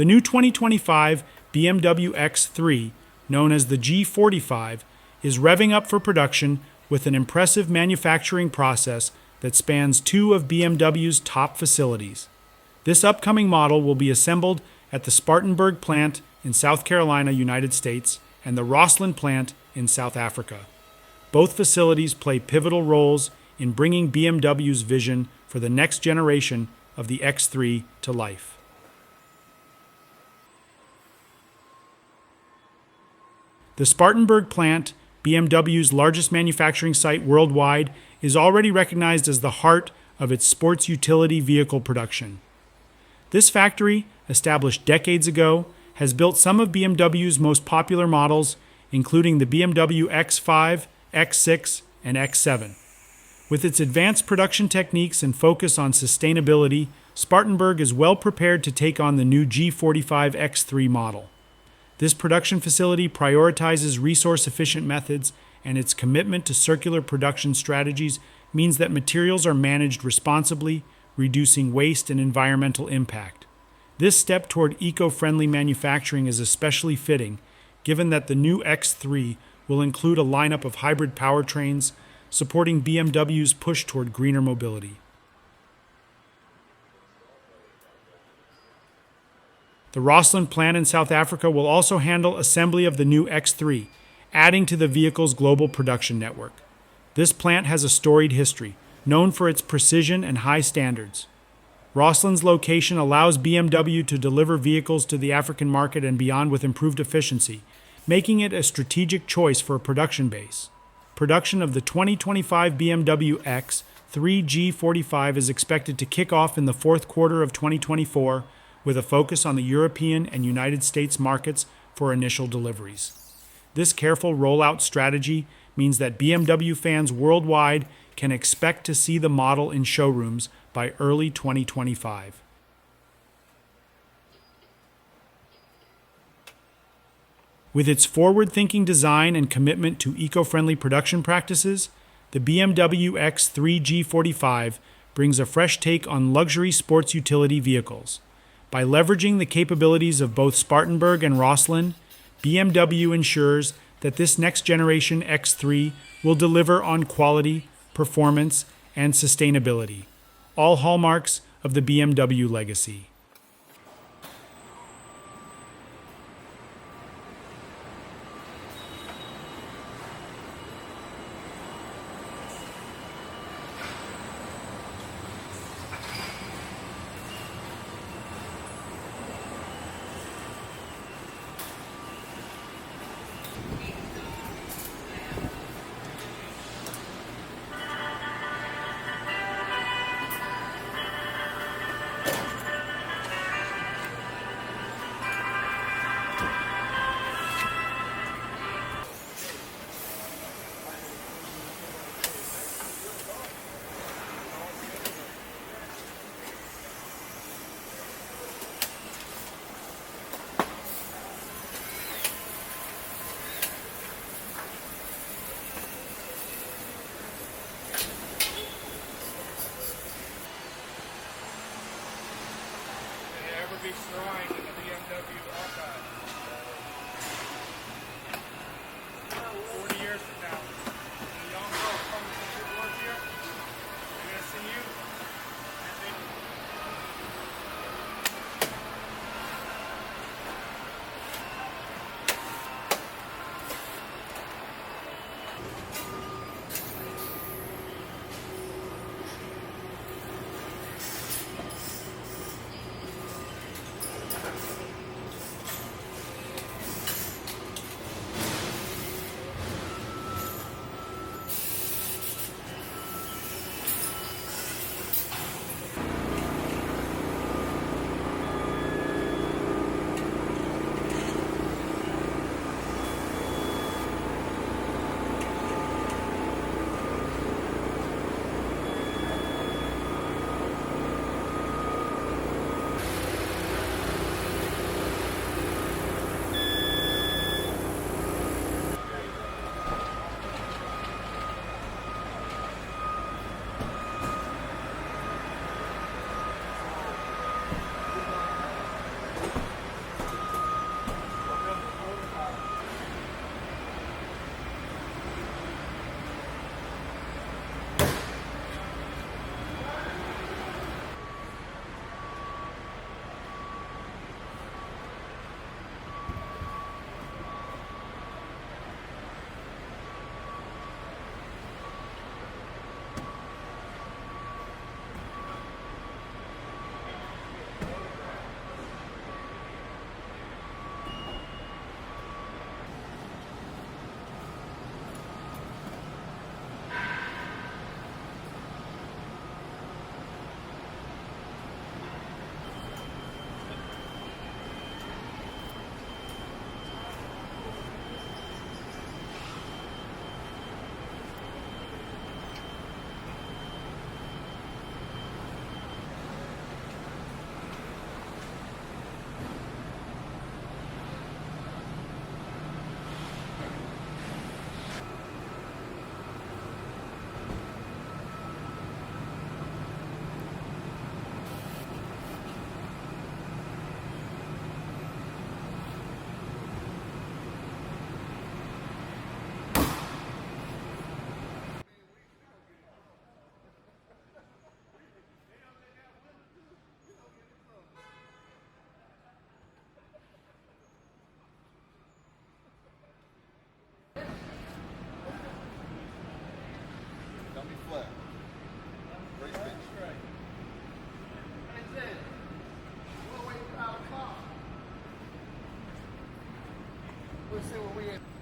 The new 2025 BMW X3, known as the G45, is revving up for production with an impressive manufacturing process that spans two of BMW's top facilities. This upcoming model will be assembled at the Spartanburg Plant in South Carolina, United States, and the Rosslyn Plant in South Africa. Both facilities play pivotal roles in bringing BMW's vision for the next generation of the X3 to life. The Spartanburg Plant, BMW's largest manufacturing site worldwide, is already recognized as the heart of its sports utility vehicle production. This factory, established decades ago, has built some of BMW's most popular models, including the BMW X5, X6, and X7. With its advanced production techniques and focus on sustainability, Spartanburg is well prepared to take on the new G45 X3 model. This production facility prioritizes resource-efficient methods, and its commitment to circular production strategies means that materials are managed responsibly, reducing waste and environmental impact. This step toward eco-friendly manufacturing is especially fitting, given that the new X3 will include a lineup of hybrid powertrains, supporting BMW's push toward greener mobility. The Roslyn Plant in South Africa will also handle assembly of the new X3, adding to the vehicle's global production network. This plant has a storied history, known for its precision and high standards. Roslyn's location allows BMW to deliver vehicles to the African market and beyond with improved efficiency, making it a strategic choice for a production base. Production of the 2025 BMW X3 G45 is expected to kick off in the fourth quarter of 2024, with a focus on the European and United States markets for initial deliveries. This careful rollout strategy means that BMW fans worldwide can expect to see the model in showrooms by early 2025. With its forward-thinking design and commitment to eco-friendly production practices, the BMW X3 G45 brings a fresh take on luxury sports utility vehicles. By leveraging the capabilities of both Spartanburg and Roslyn, BMW ensures that this next-generation X3 will deliver on quality, performance, and sustainability, all hallmarks of the BMW legacy. left. Race finish. And then, we'll wait for our car. We'll see where we at.